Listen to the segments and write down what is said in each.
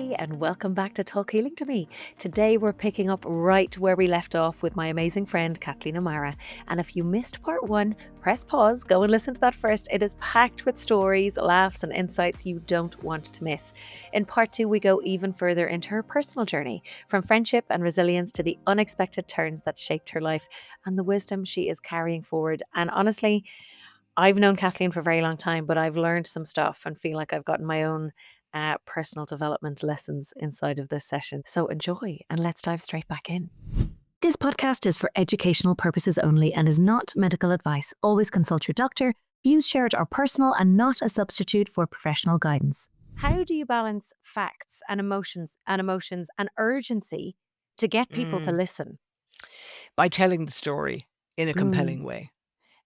Hey, and welcome back to Talk Healing to Me. Today we're picking up right where we left off with my amazing friend Kathleen O'Meara. And if you missed part one, press pause, go and listen to that first. It is packed with stories, laughs, and insights you don't want to miss. In part two, we go even further into her personal journey, from friendship and resilience to the unexpected turns that shaped her life and the wisdom she is carrying forward. And honestly, I've known Kathleen for a very long time, but I've learned some stuff and feel like I've gotten my own personal development lessons inside of this session. So enjoy and let's dive straight back in. This podcast is for educational purposes only and is not medical advice. Always consult your doctor. Views shared are personal and not a substitute for professional guidance. How do you balance facts and emotions and urgency to get people to Mm. listen? By telling the story in a Mm, compelling way.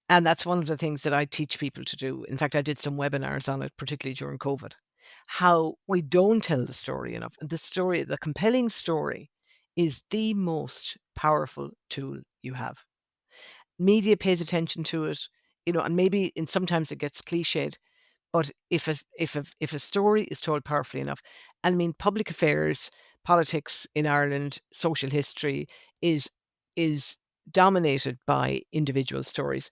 And that's one of the things that I teach people to do. In fact, I did some webinars on it, particularly during COVID, how we don't tell the story enough. And the compelling story is the most powerful tool you have. Media pays attention to it, and maybe sometimes it gets cliched, but if a story is told powerfully enough, and I mean, public affairs, politics in Ireland, social history is is dominated by individual stories.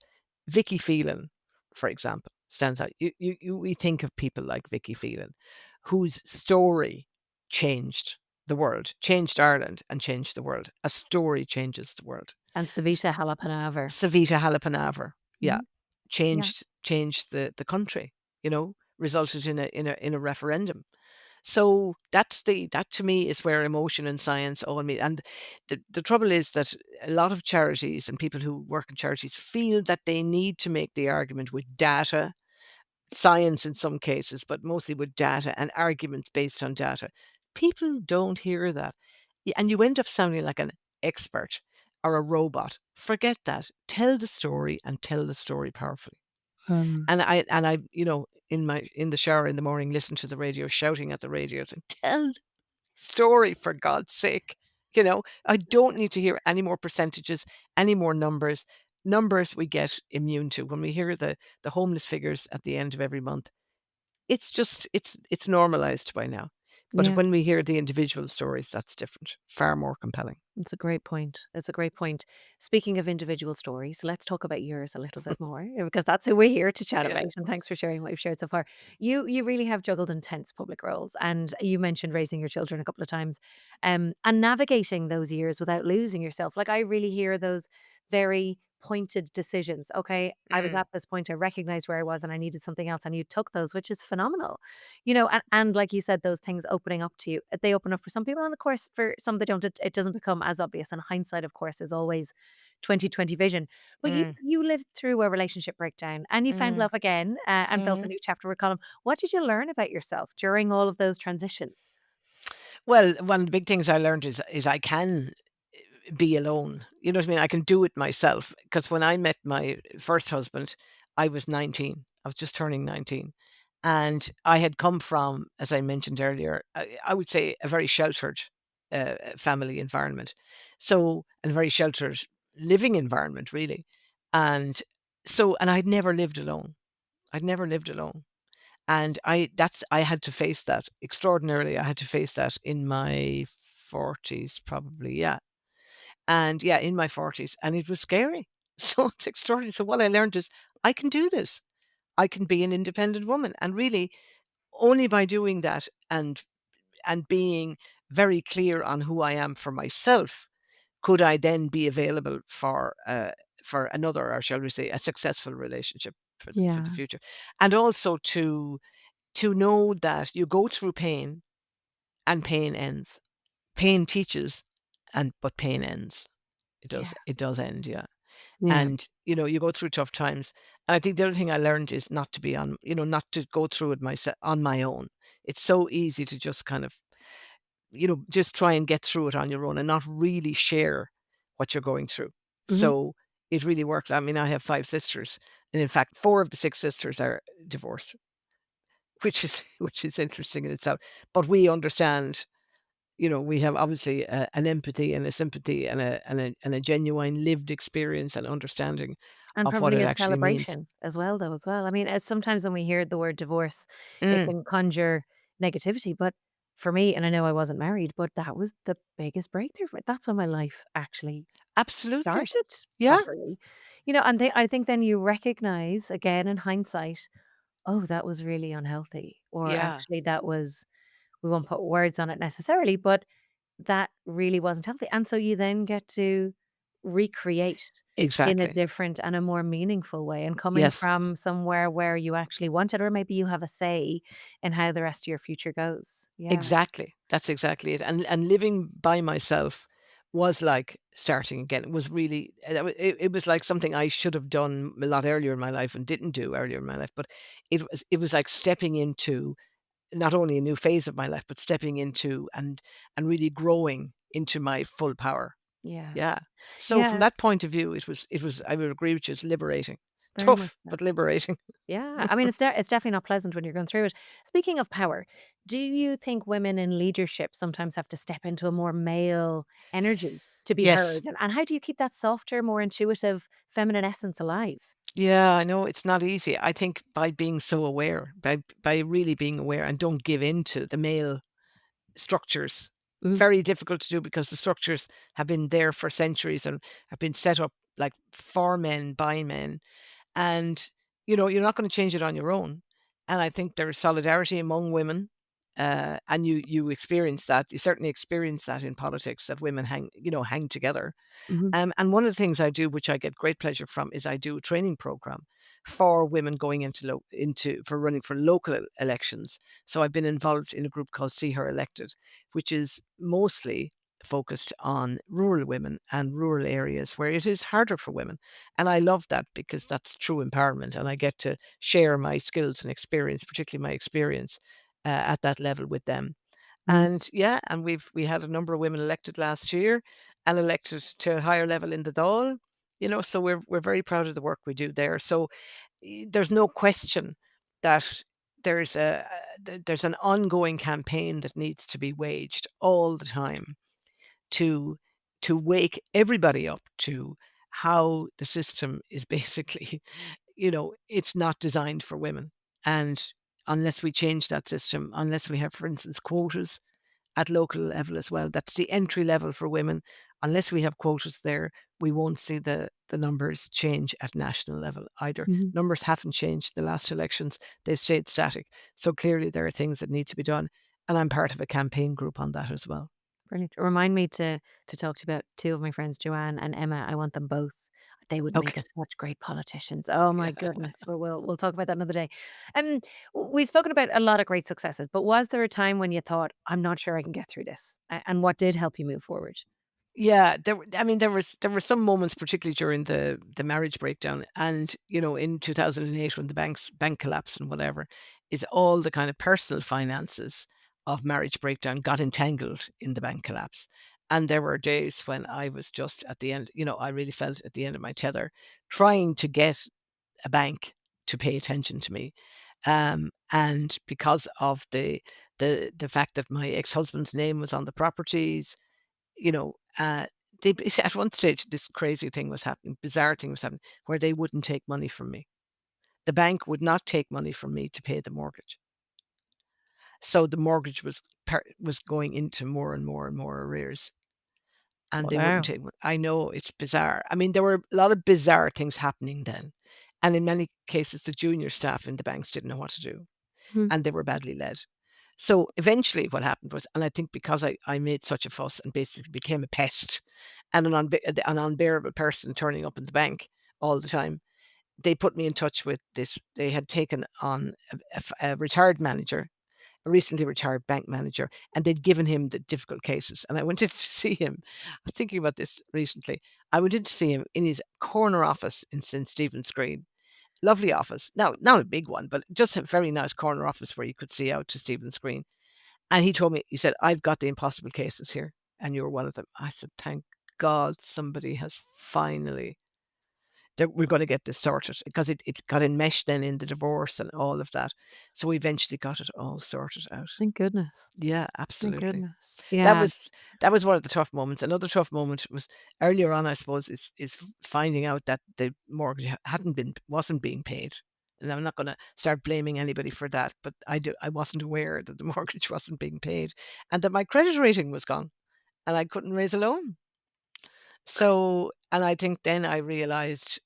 Vicky Phelan, for example, stands out. We think of people like Vicky Phelan, whose story changed the world, changed Ireland, and changed the world. A story changes the world. and Savita Halappanavar. Savita Halappanavar, yeah, Mhm. Yeah. changed the country, resulted in a referendum. So that to me is where emotion and science all meet. And the trouble is that a lot of charities and people who work in charities feel that they need to make the argument with data, science in some cases, but mostly with data and arguments based on data. People don't hear that. And you end up sounding like an expert or a robot. Forget that. Tell the story and tell the story powerfully. Um, And I, in the shower in the morning, listen to the radio, shouting at the radio, saying, tell the story for God's sake. I don't need to hear any more percentages, any more numbers. Numbers we get immune to. When we hear the homeless figures at the end of every month, it's just it's normalized by now. But yeah. when we hear the individual stories, that's different, far more compelling. It's a great point. It's a great point. Speaking of individual stories, let's talk about yours a little bit more because that's who we're here to chat Yeah. about. And thanks for sharing what you've shared so far. You really have juggled intense public roles, and you mentioned raising your children a couple of times, and navigating those years without losing yourself. Like I really hear those very pointed decisions. Okay, I was Mm, at this point, I recognized where I was, and I needed something else, and you took those, which is phenomenal. And like you said, those things opening up to you, they open up for some people, and of course, for some they don't. It doesn't become as obvious. And hindsight, of course, is always 2020 vision. But you mm, you lived through a relationship breakdown, and you found mm, love again, and felt a mhm. new chapter with Colin. What did you learn about yourself during all of those transitions? Well, one of the big things I learned is I can be alone. You know what I mean? I can do it myself. Because when I met my first husband, I was 19. I was just turning 19. And I had come from, as I mentioned earlier, I would say a very sheltered family environment. So, and a very sheltered living environment, really. And and I'd never lived alone. I'd never lived alone. And I had to face that extraordinarily. I had to face that in my 40s, probably. Yeah. And yeah, in my 40s, and it was scary. So it's extraordinary. So what I learned is I can do this. I can be an independent woman. And really only by doing that and being very clear on who I am for myself could I then be available for another, or shall we say, a successful relationship for the Yeah. future. And also to know that you go through pain and pain ends. Pain teaches, but pain ends. It does. Yes. It does end, yeah. Yeah. And, you go through tough times. And I think the other thing I learned is not to go through it on my own. It's so easy to just kind of, just try and get through it on your own and not really share what you're going through. Mhm. So it really works. I mean, I have 5 sisters, and in fact, 4 of the 6 sisters are divorced, which is which is interesting in itself. But we understand, we have obviously an empathy and a sympathy and a genuine lived experience and understanding And of what probably it a actually means. celebration as well, though, as well. I mean, sometimes when we hear the word divorce, it Mm, can conjure negativity, but for me, and I know I wasn't married, but that was the biggest breakthrough for that's when my life actually Absolutely. started Yeah, properly. And I think then you recognize again in hindsight, "Oh, that was really unhealthy," or yeah, actually that was we won't put words on it necessarily, but that really wasn't healthy, and so you then get to recreate in a exactly. different and a more meaningful way, and coming Yes. from somewhere where you actually want it, or maybe you have a say in how the rest of your future goes. Yeah. Exactly. That's exactly it. And living by myself was like starting again. It was really it was like something I should have done a lot earlier in my life and didn't do earlier in my life. But it was like stepping into not only a new phase of my life, but stepping into and really growing into my full power. Yeah. Yeah. So from Yeah, that point of view, it was I would agree with you, it's liberating. very much Tough, so. but liberating. Yeah, I mean, it's definitely not pleasant when you're going through it. Speaking of power, do you think women in leadership sometimes have to step into a more male energy to be Yes. heard? And how do you keep that softer, more intuitive feminine essence alive? Yeah, I know it's not easy. I think by being so aware, by really being aware and don't give in to the male structures. Mhm, Very difficult to do because the structures have been there for centuries and have been set up like for men by men. And you're not going to change it on your own. And I think there is solidarity among women. And you experience that. You certainly experience that in politics that women hang together. mhm, And one of the things I do, which I get great pleasure from, is I do a training program for women going into for running for local elections. So I've been involved in a group called See Her Elected, which is mostly focused on rural women and rural areas where it is harder for women. And I love that because that's true empowerment, and I get to share my skills and experience, particularly my experience at that level with them. mhm. And yeah, and we had a number of women elected last year and elected to a higher level in the Dáil, so we're very proud of the work we do there. So there's no question that there's an ongoing campaign that needs to be waged all the time to to wake everybody up to how the system is basically, it's not designed for women. And unless we change that system, unless we have, for instance, quotas at local level as well. That's the entry level for women. Unless we have quotas there, we won't see the numbers change at national level either. Mhm. Numbers haven't changed the last elections. They've stayed static. So clearly there are things that need to be done. And I'm part of a campaign group on that as well. Brilliant. Remind me to talk to you about two of my friends, Joanne and Emma. I want them both. They would make Okay. us such great politicians. Oh my Yeah. goodness. We'll talk about that another day. We've spoken about a lot of great successes, but was there a time when you thought, I'm not sure I can get through this? And what did help you move forward? Yeah, I mean, there were some moments, particularly during the marriage breakdown, and in 2008 when the bank collapsed and whatever, is all the kind of personal finances of marriage breakdown got entangled in the bank collapse, and there were days when I was just at the end. I really felt at the end of my tether, trying to get a bank to pay attention to me, and because of the fact that my ex husband's name was on the properties, you know, uh, they at one stage, this crazy thing was happening, bizarre thing was happening, where they wouldn't take money from me. The bank would not take money from me to pay the mortgage. So the mortgage was going into more and more and more arrears, and they wouldn't Wow. take I know, it's bizarre. I mean, there were a lot of bizarre things happening then, and in many cases, the junior staff in the banks didn't know what to do, Mhm. and they were badly led. So eventually what happened was, and I think because I made such a fuss and basically became a pest and an unbearable person turning up in the bank all the time, they put me in touch with this. They had taken on a retired manager, a recently retired bank manager, and they'd given him the difficult cases. And I went in to see him. I was thinking about this recently. I went in to see him in his corner office in St. Stephen's Green. Lovely office. Now, not a big one, but just a very nice corner office where you could see out to Stephen's Green. And he told me, he said, "I've got the impossible cases here, and you're one of them." I said, "Thank God somebody has finally that we're gonna get this sorted," because it got enmeshed then in the divorce and all of that. So we eventually got it all sorted out. Thank goodness. Yeah, Thank absolutely. goodness. That Yeah. was that was one of the tough moments. Another tough moment was earlier on, I suppose, is finding out that the mortgage hadn't been wasn't being paid. and I'm not gonna start blaming anybody for that, but I wasn't aware that the mortgage wasn't being paid and that my credit rating was gone and I couldn't raise a loan. So and I think then I realized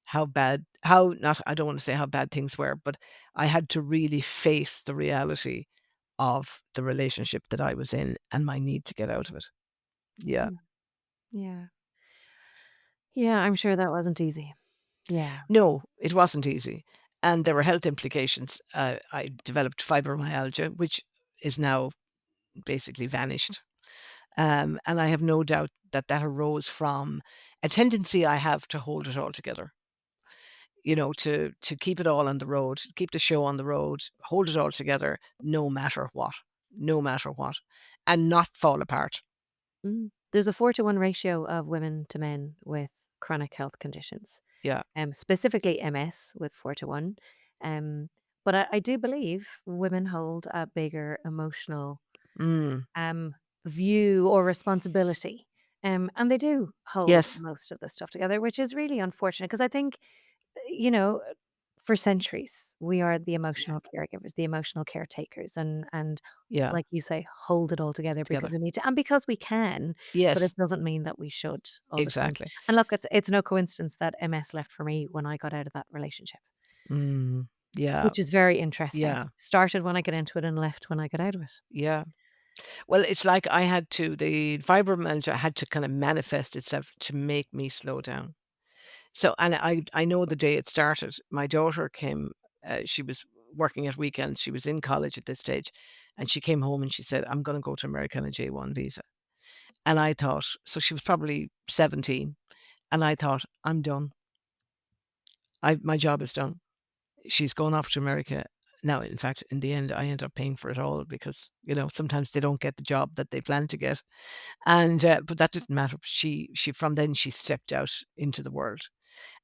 how not I don't wanna say how bad things were, but I had to really face the reality of the relationship that I was in and my need to get out of it. Yeah. Mm. Yeah. Yeah, I'm sure that wasn't easy. Yeah. No, it wasn't easy, and there were health implications. I developed fibromyalgia, which is now basically vanished, and I have no doubt that that arose from a tendency I have to hold it all together. To keep it all on the road, keep the show on the road, hold it all together, no matter what, and not fall apart. There's a 4-to-1 ratio of women to men with chronic health conditions, Yeah. specifically MS with 4-to-1. Um, but I do believe women hold a bigger emotional Mm. um, view or responsibility. And they do hold Yes. most of the stuff together, which is really unfortunate because I think, you know, for centuries, we are the Yeah. emotional caregivers, the emotional caretakers, and Yeah. like you say, hold it all together because Together. we need to, and because we can. But it Yes. doesn't mean that we should all the time. Exactly. And look, it's no coincidence that MS left for me when I got out of that relationship, Mm. Yeah. which is very interesting. Yeah. Started when I got into it and left when I got out of it. Yeah. Well, it's like the fibromyalgia had to kind of manifest itself to make me slow down. So, and I know the day it started. My daughter came. She was working at weekends. She was in college at this stage, and she came home and she said, "I'm going to go to America on a J1 visa." And I thought, so she was probably 17, and I thought, I'm done. My job is done. She's going off to America. Now, in fact, in the end, I end up paying for it all because sometimes they don't get the job that they plan to get. And, but that didn't matter. She from then she stepped out into the world.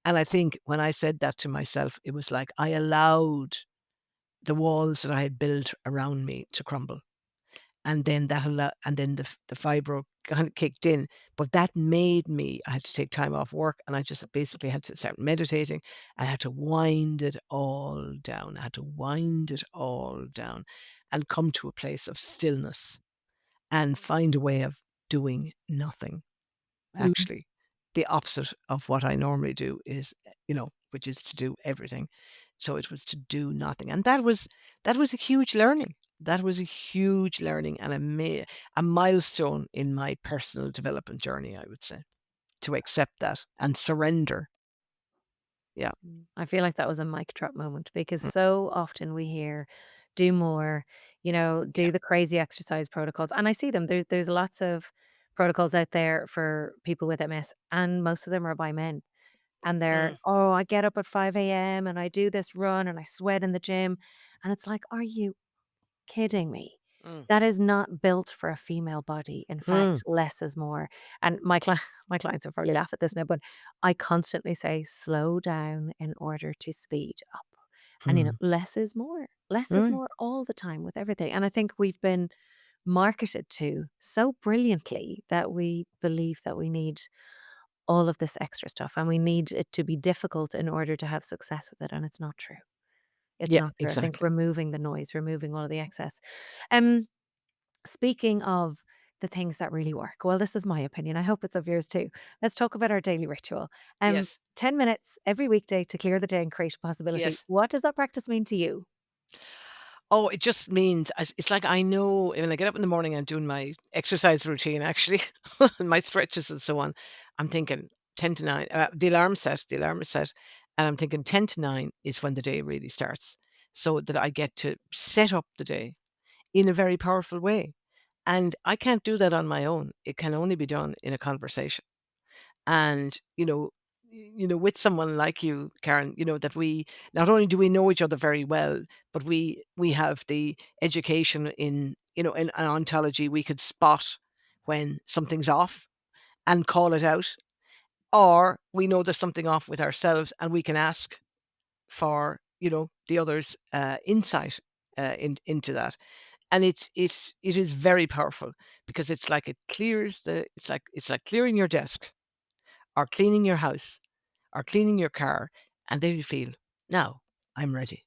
And I think when I said that to myself, it was like I allowed the walls that I had built around me to crumble. And then the fibro kind of kicked in, but that made me I had to take time off work, and I just basically had to start meditating. I had to wind it all down. I had to wind it all down and come to a place of stillness and find a way of doing nothing. Mhm. Actually, the opposite of what I normally do is, which is to do everything. So it was to do nothing, and that was a huge learning. That was a huge learning and a milestone in my personal development journey, I would say, to accept that and surrender. Yeah. I feel like that was a mic drop moment because Mm, so often we hear, do more, yeah. do the crazy exercise protocols. And I see them. There's lots of protocols out there for people with MS, and most of them are by men. And they're, Mm, oh, I get up at 5 a.m. and I do this run and I sweat in the gym. And it's like, are you kidding me? mm, That is not built for a female body. In mm, fact, less is more. And my clients will probably laugh at this now, but I constantly say, slow down in order to speed up. And mm, less is more. Less is mm. more all the time with everything. And I think we've been marketed to so brilliantly that we believe that we need all of this extra stuff and we need it to be difficult in order to have success with it. And it's not true. It's Yeah, not true. I think exactly. removing the noise, removing all of the excess. Um, Speaking of the things that really work, well, this is my opinion. I hope it's of yours too. Let's talk about our daily ritual. Yes. 10 minutes every weekday to clear the day and create a possibility. Yes. What does that practice mean to you? Oh, it just means it's like I know when I get up in the morning, I'm doing my exercise routine actually, and my stretches and so on. I'm thinking 10 to 9. The alarm is set, and I'm thinking 10 to 9 is when the day really starts, so that I get to set up the day in a very powerful way. And I can't do that on my own. It can only be done in a conversation. And with someone like you, Karen, that we not only do we know each other very well, but we have the education in an ontology. We could spot when something's off and call it out, or we know there's something off with ourselves and we can ask for the other's insight into that. And it is very powerful because it's like clearing your desk or cleaning your house or cleaning your car, and then you feel, "Now I'm ready.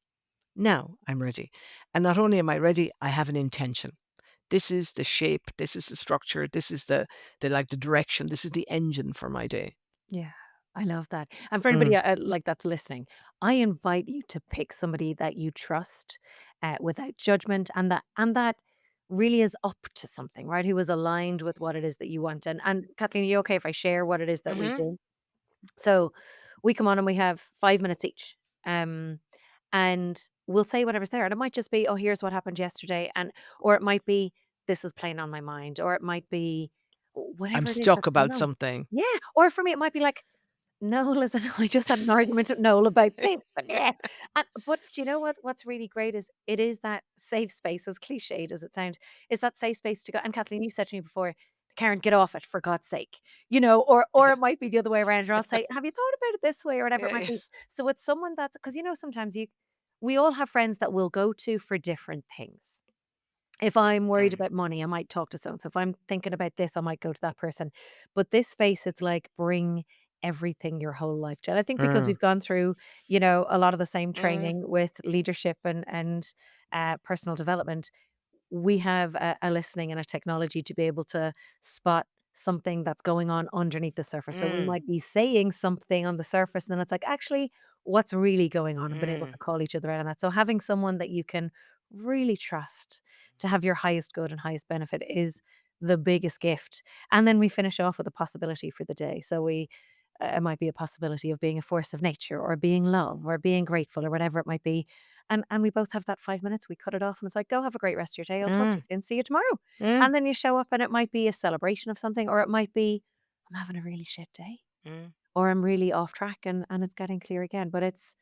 Now I'm ready. And not only am I ready, I have an intention. This is the shape, this is the structure, this is the direction, this is the engine for my day. Yeah, I love that. And for anybody, Mm. like, that's listening, I invite you to pick somebody that you trust, without judgment, and that really is up to something, right? Who is aligned with what it is that you want. And Kathleen, are you okay if I share what it is that we Mhm. do? So we come on and we have 5 minutes each. Um, and we'll say whatever's there. And it might just be, oh, here's what happened yesterday. And or it might be, this is playing on my mind, or it might be I'm whatever it is stuck that's going about on. something. Yeah. Or for me, it might be like, no, listen, I just had an argument with Noel about this. And yeah. But do you know what's really great is it is that safe space, as cliched as it sounds, is that safe space to go. And Kathleen, you said to me before, Karen, get off it for God's sake. Or Yeah. it might be the other way around, or I'll say, have you thought about it this way, or whatever it Yeah, might yeah. be. So it's someone that's because sometimes we all have friends that we'll go to for different things. If I'm worried Mm. about money, I might talk to someone. So if I'm thinking about this, I might go to that person. But this space, it's like bring everything your whole life to. And I think because Mm. we've gone through, a lot of the same Mm. training with leadership and personal development, we have a listening and a technology to be able to spot something that's going on underneath the surface. So we Mm. might be saying something on the surface, and then it's like, actually, what's really going on? And been able Mm. to call each other out on that. So having someone that you can really trust to have your highest good and highest benefit is the biggest gift. And then we finish off with a possibility for the day. So it might be a possibility of being a force of nature or being love or being grateful or whatever it might be. And we both have that 5 minutes. We cut it off and it's like, go have a great rest of your day. I'll talk to you Mm. soon. See you tomorrow. Mm. And then you show up and it might be a celebration of something, or it might be, I'm having a really shit day. Mm. Or I'm really off track and it's getting clear again. But it's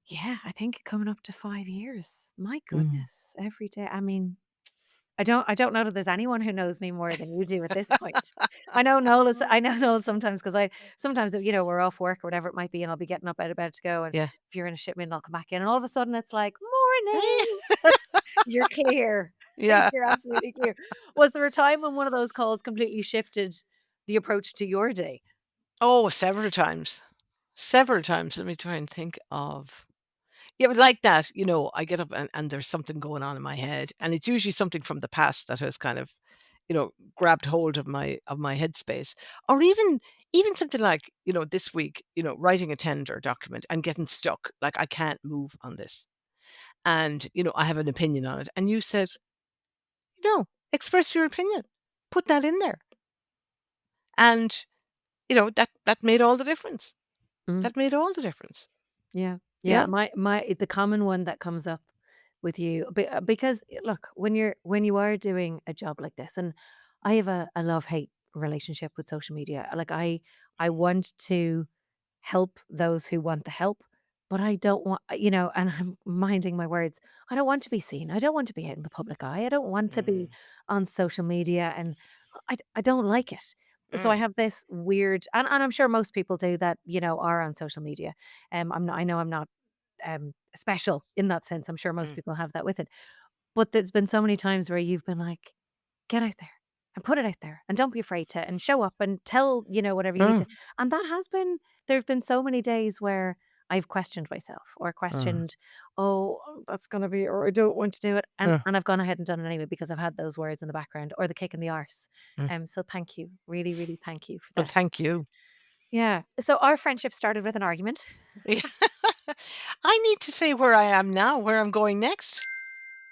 yeah, I think coming up to 5 years. My Mm. goodness. Every day. I mean, I don't know that there's anyone who knows me more than you do at this point. I know Noel sometimes because I sometimes, we're off work or whatever it might be, and I'll be getting up out of bed to go, and Yeah. if you're in a shipment, I'll come back in, and all of a sudden it's like, "Morning." You're clear. Yeah. You're absolutely clear. Was there a time when one of those calls completely shifted the approach to your day? Oh, several times. Several times. Let me try and think of yeah, but like that, I get up and there's something going on in my head, and it's usually something from the past that has kind of, grabbed hold of my headspace, or even something like, this week, writing a tender document and getting stuck, like I can't move on this, and I have an opinion on it, and you said, express your opinion, put that in there, and that made all the difference. Mm. That made all the difference. Yeah. Yeah, Yeah. my the common one that comes up with you because look, when you are doing a job like this, and I have a love-hate relationship with social media. Like I want to help those who want the help, but I don't want, and I'm minding my words. I don't want to be seen. I don't want to be out in the public eye. I don't want to be Mm. on social media, and I don't like it. So I Mm. have this weird, and I'm sure most people do that, are on social media. I know I'm not special in that sense. I'm sure most Mm. people have that with it. But there's been so many times where you've been like, get out there and put it out there and don't be afraid to and show up and tell, whatever you need to. Mm. And that has been, there have been so many days where I've questioned myself or Mm. questioned, oh, that's going to be, or I don't want to do it. And, Mm. and I've gone ahead and done it anyway because I've had those words in the background or the kick in the arse. Mm. So thank you. Really, really thank you for Well, that. thank you. Yeah. So our friendship started with an argument. Yeah. I need to say where I am now, where I'm going next.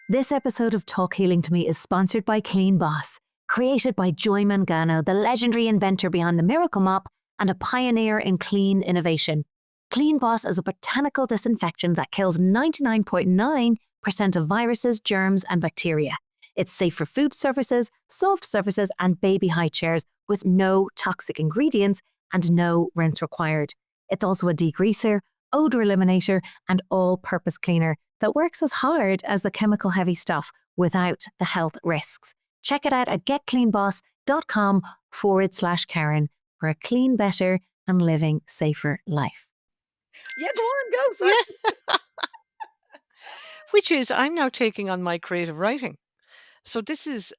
This episode of Talk Healing to Me is sponsored by Clean Boss, created by Joy Mangano, the legendary inventor behind the Miracle Mop and a pioneer in clean innovation. Clean Boss is a botanical disinfectant that kills 99.9% of viruses, germs, and bacteria. It's safe for food surfaces, soft surfaces, and baby high chairs with no toxic ingredients and no rinse required. It's also a degreaser, odor eliminator, and all-purpose cleaner that works as hard as the chemical heavy stuff without the health risks. Check it out at getcleanboss.com/Karen for a clean, better, and living safer life. Yeah, go on, go, sorry. Yeah. Which is I'm now taking on my creative writing. So this is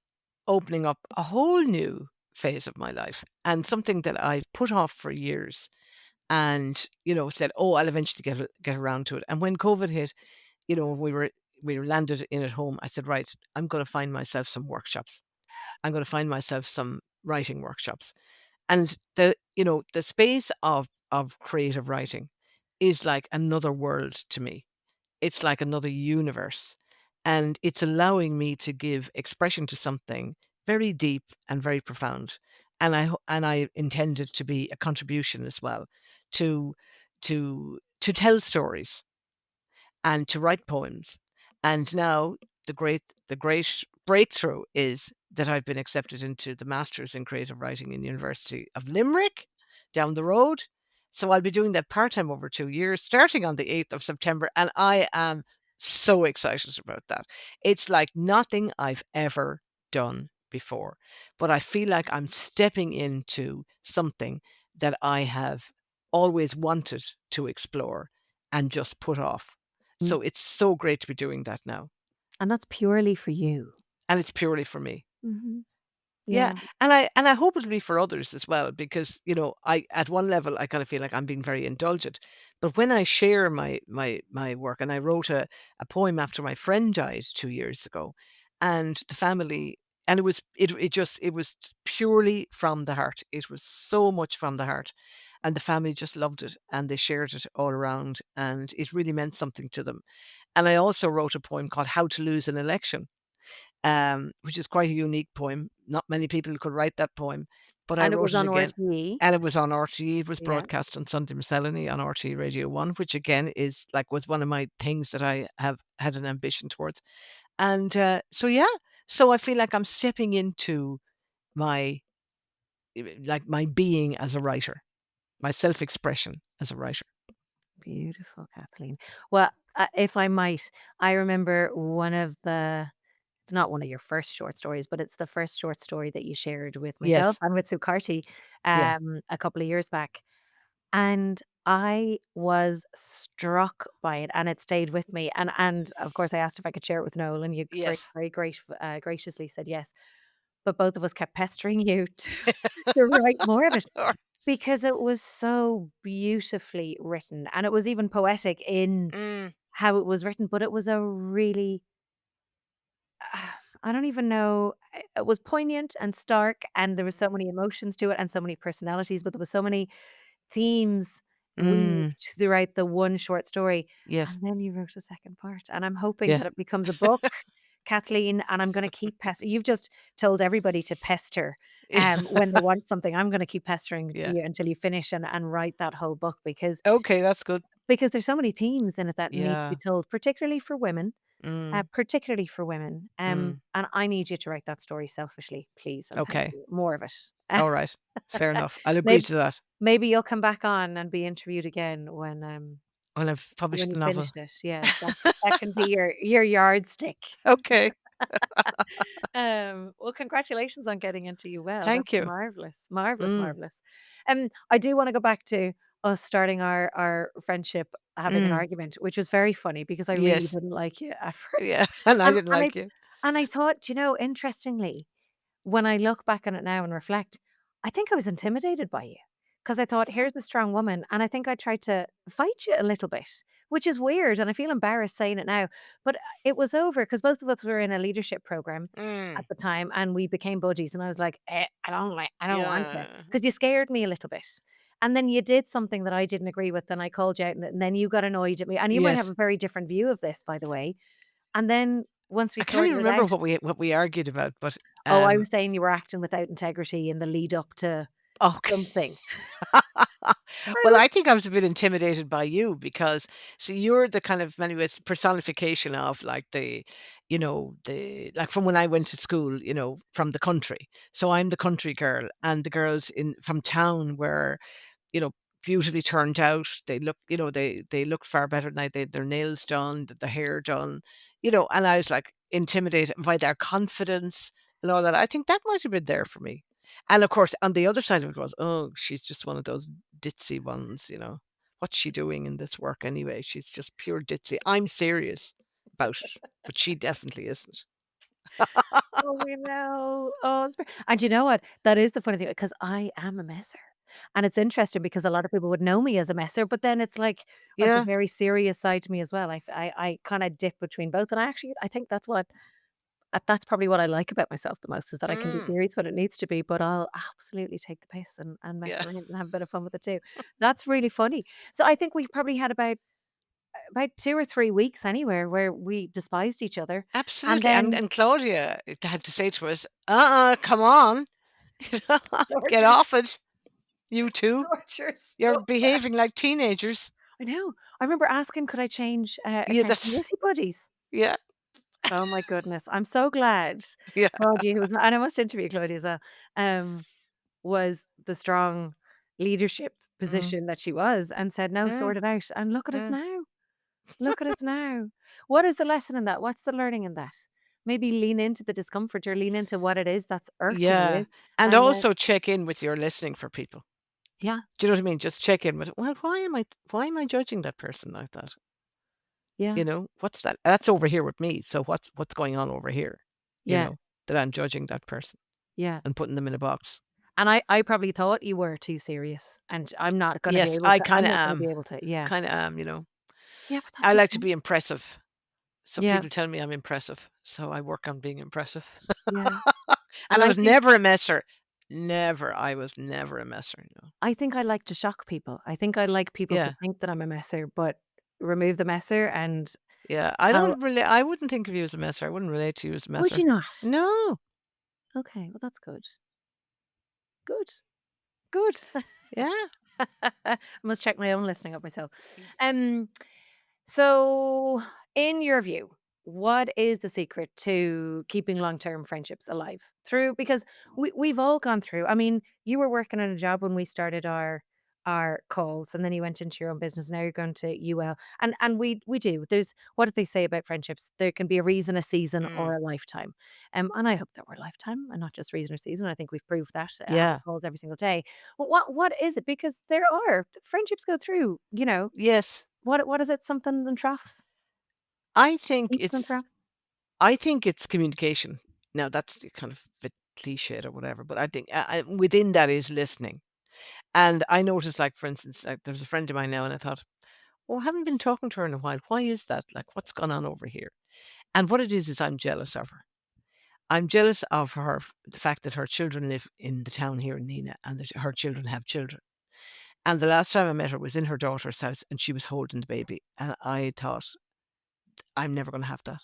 opening up a whole new phase of my life and something that I've put off for years. and, said, "Oh, I'll eventually get around to it." And when COVID hit, we were landed in at home, I said, "Right, I'm gonna find myself some workshops. I'm gonna find myself some writing workshops." And the space of creative writing is like another world to me. It's like another universe, and it's allowing me to give expression to something very deep and very profound. And I intend it to be a contribution as well to to tell stories and to write poems. And now the great breakthrough is that I've been accepted into the Masters in Creative Writing in University of Limerick down the road. So I'll be doing that part-time over 2 years, starting on the 8th of September, and I am so excited about that. It's like nothing I've ever done before, but I feel like I'm stepping into something that I have always wanted to explore and just put off. Mm. So it's so great to be doing that now, And that's purely for you. and it's purely for me. Mhm. Yeah, Yeah. and I hope it'll be for others as well because, I at one level, I kinda feel like I'm being very indulgent, but when I share my work, and I wrote a poem after my friend died 2 years ago, and the family, and it was purely from the heart. It was so much from the heart, and the family just loved it, and they shared it all around, and it really meant something to them. And I also wrote a poem called "How to Lose an Election," which is quite a unique poem. Not many people could write that poem, but I And it wrote was it on again. RTE? And it was on RTE. It was Yeah. broadcast on Sunday Miscellany on RTE Radio 1, which again was one of my things that I have had an ambition towards. And so, yeah, so I feel like I'm stepping into my, like my being as a writer, my self expression as a writer. Beautiful, Kathleen. Well, if I might, I remember one of the it's not one of your first short stories, but it's the first short story that you shared with myself Yes. and with Sukarti, Yeah. a couple of years back, and I was struck by it, and it stayed with me, and, of course, I asked if I could share it with Noel, and you Yes. very graciously said yes, but both of us kept pestering you to write more of it. Because it was so beautifully written, and it was even poetic in Mm, how it was written, but it was a really I don't even know, it was poignant and stark, and there was so many emotions to it and so many personalities, but there was so many themes mm, weaved throughout the one short story, yes. and then you wrote a second part, and I'm hoping Yeah. that it becomes a book, Kathleen, and I'm gonna keep you've just told everybody to pester, Yeah. when they want something. I'm gonna keep pestering Yeah. you until you finish and write that whole book Okay, that's good. because there's so many themes in it that need to be Yeah. told, Mm, particularly for women, mm. and I need you to write that story selfishly, please, and thank Okay. you. More of it. All right. Fair enough. I'll agree Maybe to that maybe you'll come back on and be interviewed again when I've when published you the novel. finished it. Yeah, that can be your yardstick. Okay. Well, congratulations on getting into You Well. That's Thank you. marvelous, marvelous, Mm, marvelous. I do want to go back to us starting our friendship having an mm. argument, which was very funny because I really Yes. didn't like you at first, Yeah. And I and didn't and I like you. and I thought, interestingly, when I look back on it now and reflect, I think I was intimidated by you because I thought, here's a strong woman. And I think I tried to fight you a little bit, which is weird. And I feel embarrassed saying it now. But it was over because both of us were in a leadership program at Mm. the time and we became buddies. And I was like, I don't want to Yeah. because you scared me a little bit. And then you did something that I didn't agree with. And I called you out and then you got annoyed at me. And you might have Yes. a very different view of this, by the way. And then once we I can't even sorted it remember out, what we argued about, but, oh, I was saying you were acting without integrity in the lead up to okay. something. I Well, was I think I was a bit intimidated by you because, see, you're the kind of many ways personification of like the like from when I went to school, from the country. So I'm the country girl, and the girls in from town were, you know, beautifully turned out. They look, they look far better than I did. Their nails done, the hair done, and I was like intimidated by their confidence and all that. I think that might have been there for me. And of course, on the other side of it was, oh, she's just one of those ditzy ones. What's she doing in this work anyway? She's just pure ditzy. I'm serious about it, but she definitely isn't. oh, we know. Oh, it's and you know what? That is the funny thing because I am a messer. And it's interesting because a lot of people would know me as a messer, but then it's like a Yeah. very serious side to me as well. I kinda dip between both, and I think that's probably what I like about myself the most is that I can be Mm. serious when it needs to be, but I'll absolutely take the piss and mess Yeah. around and have a bit of fun with it too. That's really funny. So I think we probably had about 2 or 3 weeks anywhere where we despised each other, and Absolutely. And then and Claudia had to say to us, come on. You know, get torture, off it, you two. torture You're stuff. behaving like teenagers. I know. I remember asking, could I change Yeah, that's accountability buddies? yeah, Oh my goodness. I'm so glad yeah. Claudia, who was and I must interview Claudia as well, um, was the strong leadership Mm, position that she was and said, "No, mm, sort it out." And look at us mm. now. Look at us now. What is the lesson in that? What's the learning in that? Maybe lean into the discomfort or lean into what it is that's irking Yeah. you And and then also check in with your listening for people. yeah, Do you know what I mean? Just check in with, well, why am I judging that person like that? yeah, What's that? That's over here with me. So what's going on over here? You yeah, know, that I'm judging that person yeah. and putting them in a box. And I probably thought you were too serious, and Yes, I I'm kind of not gonna be am. able to yeah. Kind of am. Yeah, but I that's like to okay. be impressive. So Yeah, people tell me I'm impressive. So I work on being impressive. yeah. And And I I was think never a messer. Never. I was never a messer. I think I like to shock people. I think I like people to Yeah. think that I'm a messer, but remove the messer and Yeah. how I wouldn't think of you as a messer. I wouldn't relate to you as a would you messer. not? No. Okay, well, that's good. Good, good. Yeah. I must check my own listening of myself. Um, so in your view, what is the secret to keeping long-term friendships alive? Through because we've all gone through. I mean, you were working on a job when we started our calls and then you went into your own business. Now you're going to UL. And we do. There's what do they say about friendships? There can be a reason, a season, or Mm. a lifetime. And I hope that we're a lifetime and not just reason or season. I think we've proved that having Yeah. calls every single day. But what is it? Because there are friendships go through, Yes. what is it? Something and troughs? I think Peaks and it's troughs? I think it's communication. Now that's the kind of bit cliched or whatever, but I think within that is listening. And I noticed, like for instance, there's a friend of mine now, and I thought, oh, I haven't been talking to her in a while. Why is that? Like, what's gone on over here? And what it is I'm jealous of her. I'm jealous of her, the fact that her children live in the town here in Nina and that her children have children. And the last time I met her was in her daughter's house and she was holding the baby. And I thought, I'm never going to have that.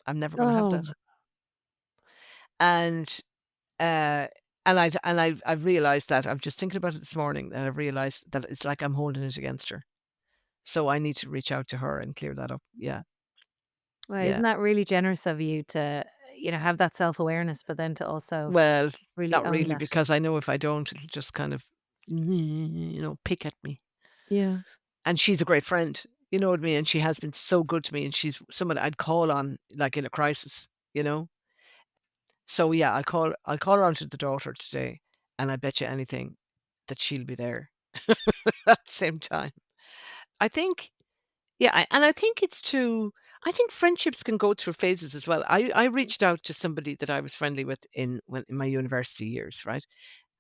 I'm never going to have that. Oh, And, uh, I've realized that I'm just thinking about it this morning and I've realized that it's like I'm holding it against her. So I need to reach out to her and clear that up. Yeah. well, isn't Yeah. that really generous of you to, have that self-awareness, but then to also Well, really not own really, that? because I know if I don't, it'll just kind of, pick at me. Yeah. And she's a great friend, you know what I mean? And she has been so good to me, and she's someone I'd call on, like, in a crisis, you know? So, yeah, I'll call her onto the daughter today, and I bet you anything that she'll be there at the same time. I think yeah, I think I think friendships can go through phases as well. I reached out to somebody that I was friendly with in my university years, right?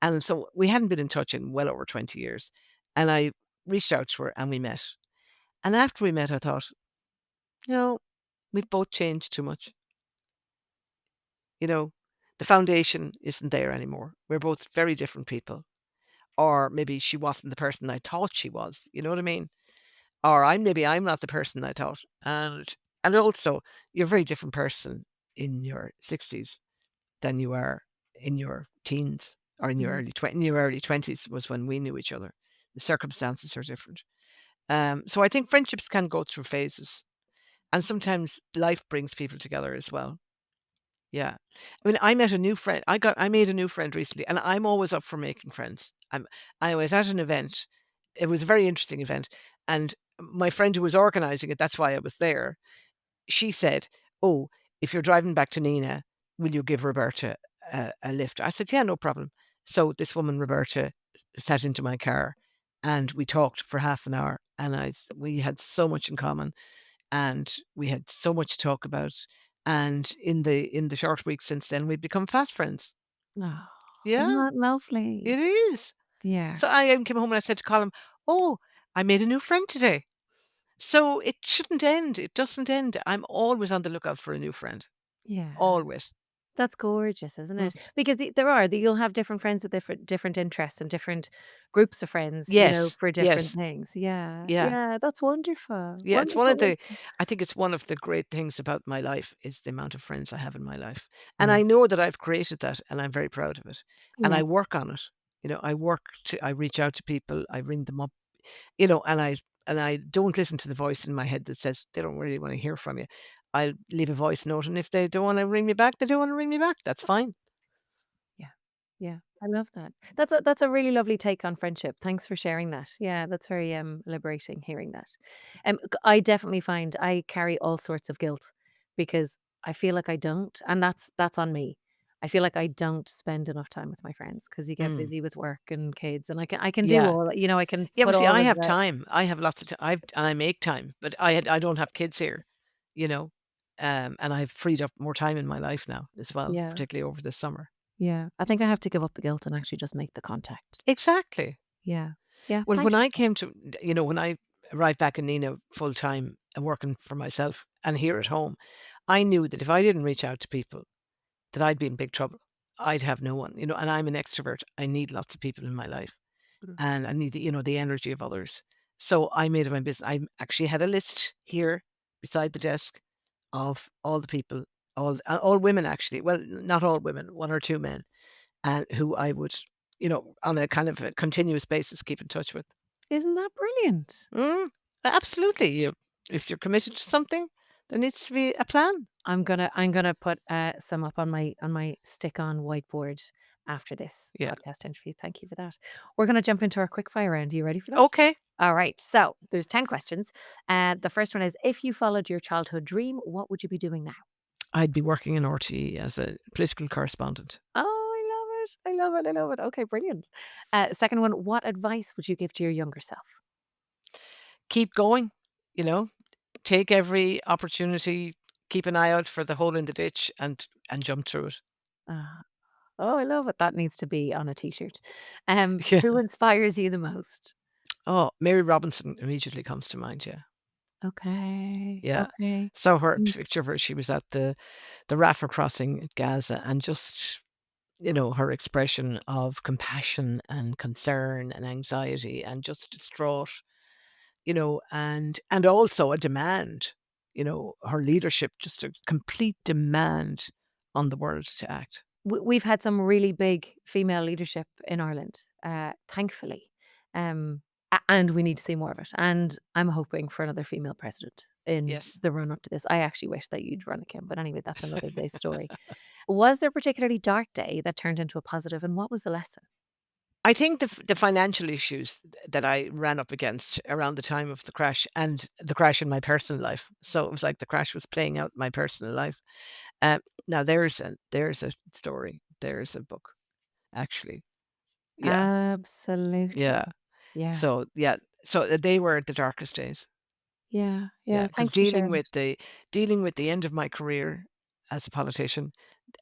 And so we hadn't been in touch in well over 20 years, and I reached out to her, and we met. And after we met, I thought, "No, we've both changed too much." You know, the foundation isn't there anymore. We're both very different people. Or maybe she wasn't the person I thought she was, you know what I mean? Or I'm not the person I thought. And also, you're a very different person in your 60s than you are in your teens or Mhm. in your early 20s was when we knew each other. The circumstances are different. So I think friendships can go through phases, and sometimes life brings people together as well. Yeah. I mean, I made a new friend recently, and I'm always up for making friends. I was at an event. It was a very interesting event, and my friend who was organizing it, that's why I was there. She said, "Oh, if you're driving back to Nina, will you give Roberta a lift?" I said, "Yeah, no problem." So this woman, Roberta, sat into my car, and we talked for half an hour, and we had so much in common, and we had so much to talk about. And in the short weeks since then, we've become fast friends. Oh. Isn't Yeah, that lovely? it is. Yeah. So I came home and I said to Colin, "Oh, I made a new friend today." So it shouldn't end. It doesn't end. I'm always on the lookout for a new friend. Yeah. Always. That's gorgeous, isn't Mm. it? Because there are you'll have different friends with different interests and different groups of friends, Yes, for different yes, things. Yeah. yeah. Yeah, that's wonderful. Yeah, it's one Wonderful, of the wonderful. I think it's one of the great things about my life is the amount of friends I have in my life. And Yeah. I know that I've created that and I'm very proud of it. And Yeah. I work on it. I reach out to people, I ring them up, and I don't listen to the voice in my head that says they don't really want to hear from you. I'll leave a voice note and if they don't want to ring me back, they don't want to ring me back. That's fine. Yeah. Yeah. I love that. That's a really lovely take on friendship. Thanks for sharing that. Yeah, that's very liberating hearing that. I definitely find I carry all sorts of guilt because I feel like I don't, and that's on me. I feel like I don't spend enough time with my friends because you get Mm. busy with work and kids, and I can do Yeah. all, I can Yeah, put but see, all I of have the time. I have lots of time. I make time, but I don't have kids here, you know, and I've freed up more time in my life now as well, yeah, particularly over the summer. yeah. I think I have to give up the guilt and actually just make the contact. Exactly. Yeah. Yeah. Well, when Thanks. I came to, when I arrived back in Nina full time and working for myself and here at home, I knew that if I didn't reach out to people, that I'd be in big trouble. I'd have no one, and I'm an extrovert. I need lots of people in my life. And I need the energy of others. So I made it my business. I actually had a list here beside the desk of all the people, all women actually. Well, not all women, one or two men, and who I would, on a kind of a continuous basis keep in touch with. Isn't that brilliant? Mm, absolutely. If you're committed to something, there needs to be a plan. I'm gonna put some up on my stick on whiteboard after this Yeah. podcast interview. Thank you for that. We're gonna jump into our quick fire round. Are you ready for that? Okay. All right. So there's 10 questions. The first one is, if you followed your childhood dream, what would you be doing now? I'd be working in RTE as a political correspondent. Oh, I love it. I love it. I love it. Okay, brilliant. Second one, what advice would you give to your younger self? Keep going, you know, take every opportunity, keep an eye out for the hole in the ditch and jump through it. Uh, oh, I love it. That needs to be on a t-shirt. Yeah. Who inspires you the most? Oh, Mary Robinson immediately comes to mind, yeah. Okay. Yeah. Okay. So her Mm. picture of her, she was at the Rafah crossing at Gaza and just, her expression of compassion and concern and anxiety and just distraught, and also a demand, her leadership, just a complete demand on the world to act. We've had some really big female leadership in Ireland, thankfully, and we need to see more of it. And I'm hoping for another female president in Yes. the run up to this. I actually wish that you'd run again, but anyway, that's another day's story. Was there a particularly dark day that turned into a positive, and what was the lesson? I think the financial issues that I ran up against around the time of the crash and the crash in my personal life. So it was like the crash was playing out my personal life. Now there's a story. There's a book, actually. Yeah, Absolutely. yeah. Yeah. So yeah, so they were the darkest days. Yeah. Yeah, Yeah. because Thanks for sharing it. dealing with the end of my career as a politician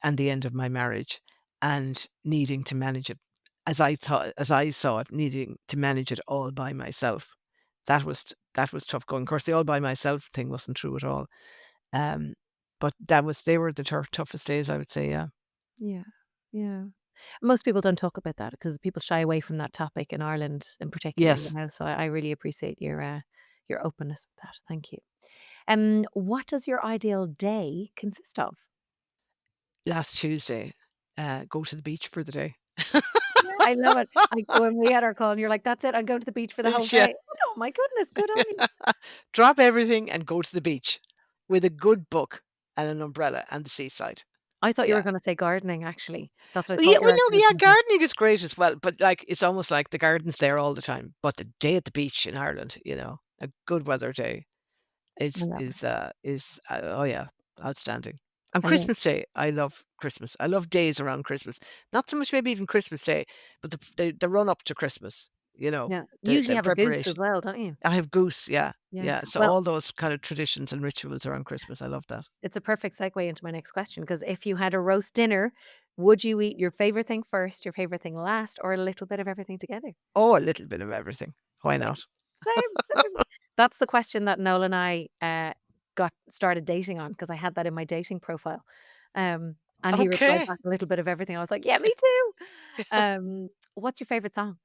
and the end of my marriage and needing to manage it as I saw it, needing to manage it all by myself. That was tough going. Of course, the all by myself thing wasn't true at all. Um, but they were the toughest days, I would say, yeah. Yeah. Yeah. Most people don't talk about that because people shy away from that topic in Ireland in particular, Yes. so I really appreciate your openness with that. Thank you. What does your ideal day consist of? Last Tuesday, go to the beach for the day. Yeah, I love it. When we had our call and you're like, "That's it, I'm going to the beach for the whole Yeah. day." Oh my goodness, good on you. Drop everything and go to the beach with a good book and an umbrella and the seaside. I thought you were Yeah. gonna say gardening, actually. That's what I Well, yeah, thought your well, no, answer was yeah, gonna be. gardening is great as well, but, like, it's almost like the garden's there all the time, but the day at the beach in Ireland, a good weather day I is love it. is, oh, yeah, outstanding. And I think Christmas Day, I love Christmas. I love days around Christmas. Not so much maybe even Christmas Day, but the run up to Christmas. Yeah. the Usually have a goose as preparation. well, don't you? I have goose, yeah, Yeah. yeah. So Well, all those kind of traditions and rituals around Christmas, I love that. it's a perfect segue into my next question because if you had a roast dinner, would you eat your favorite thing first, your favorite thing last, or a little bit of everything together? Oh, a little bit of everything. Why Same, not? same. That's the question that Noel and I got started dating on because I had that in my dating profile. And he replied Okay. back a little bit of everything. I was like, yeah, me too. What's your favorite song?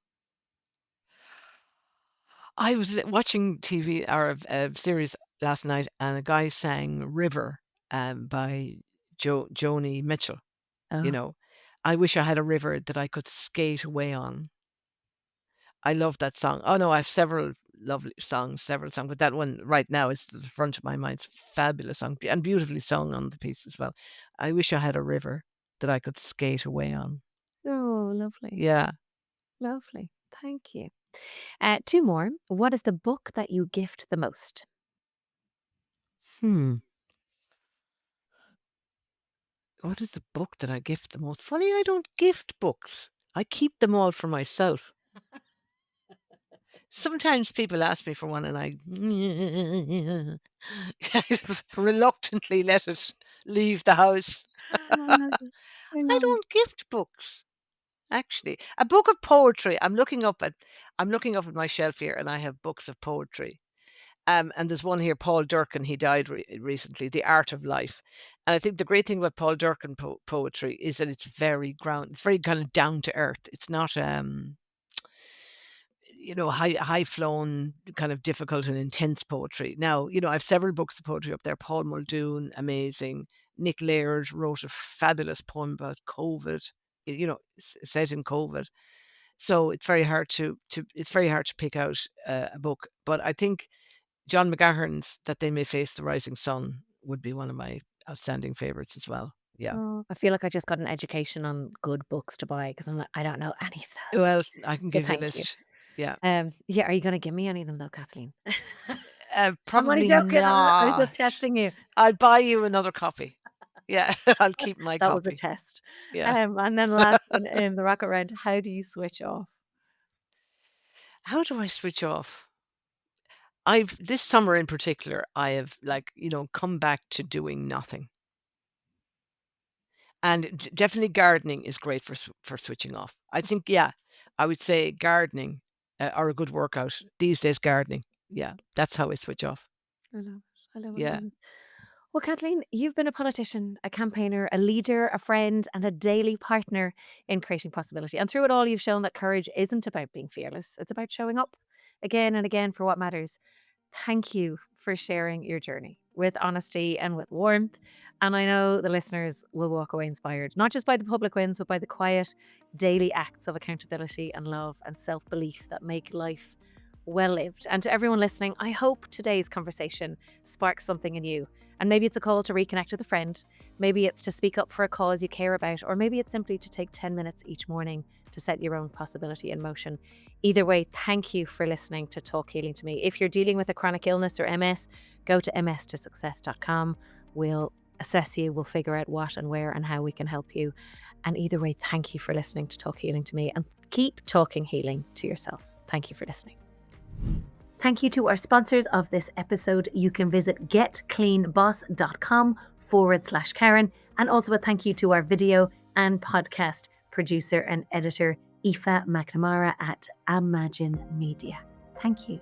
I was watching TV or a series last night, and a guy sang "River" by Joni Mitchell. You Oh, know, I wish I had a river that I could skate away on. I love that song. Oh no, I have several lovely songs, several songs, but that one right now is at the front of my mind. It's a fabulous song and beautifully sung on the piece as well. I wish I had a river that I could skate away on. oh, lovely. Yeah. Lovely. Thank you. Two more. What is the book that you gift the most? Hmm. What is the book that I gift the most? Funny, I don't gift books. I keep them all for myself. Sometimes people ask me for one and I reluctantly let it leave the house. I I love it. don't gift books. Actually, a book of poetry. I'm looking up at my shelf here, and I have books of poetry. And there's one here, Paul Durkin. He died recently. The Art of Life. And I think the great thing about Paul Durkin poetry is that it's very ground. It's very kind of down to earth. It's not high flown, kind of difficult and intense poetry. Now, I have several books of poetry up there. Paul Muldoon, amazing. Nick Laird wrote a fabulous poem about COVID. Set in COVID. So it's very hard to pick out a book. But I think John McGahern's "That They May Face the Rising Sun" would be one of my outstanding favorites as well. Yeah. Oh, I feel like I just got an education on good books to buy because I don't know any of those. Well, I can So give you a thank you. list. Yeah. Yeah, are you going to give me any of them though, Kathleen? I'm only Probably joking. I was just not. testing you. I'll buy you another copy. Yeah, I'll keep my That was a copy. test. Yeah. And then last one in the rocket round, how do you switch off? How do I switch off? I've this summer in particular, I have come back to doing nothing. And definitely gardening is great for switching off. I think, yeah, I would say gardening or a good workout. These days, gardening. Yeah, that's how I switch off. I love it. I love it. I Yeah. love it. Well, Kathleen, you've been a politician, a campaigner, a leader, a friend, and a daily partner in creating possibility. And through it all, you've shown that courage isn't about being fearless, it's about showing up again and again for what matters. Thank you for sharing your journey with honesty and with warmth. And I know the listeners will walk away inspired, not just by the public wins, but by the quiet, daily acts of accountability and love and self belief that make life well lived. And to everyone listening, I hope today's conversation sparks something in you. And maybe it's a call to reconnect with a friend. Maybe it's to speak up for a cause you care about, or maybe it's simply to take 10 minutes each morning to set your own possibility in motion. Either way, thank you for listening to Talk Healing to Me. If you're dealing with a chronic illness or MS, go to mstosuccess.com. We'll assess you, we'll figure out what and where and how we can help you. And either way, thank you for listening to Talk Healing to Me, and keep talking healing to yourself. Thank you for listening. Thank you to our sponsors of this episode. You can visit getcleanboss.com/Karen. And also a thank you to our video and podcast producer and editor, Aoife McNamara at Imagine Media. Thank you.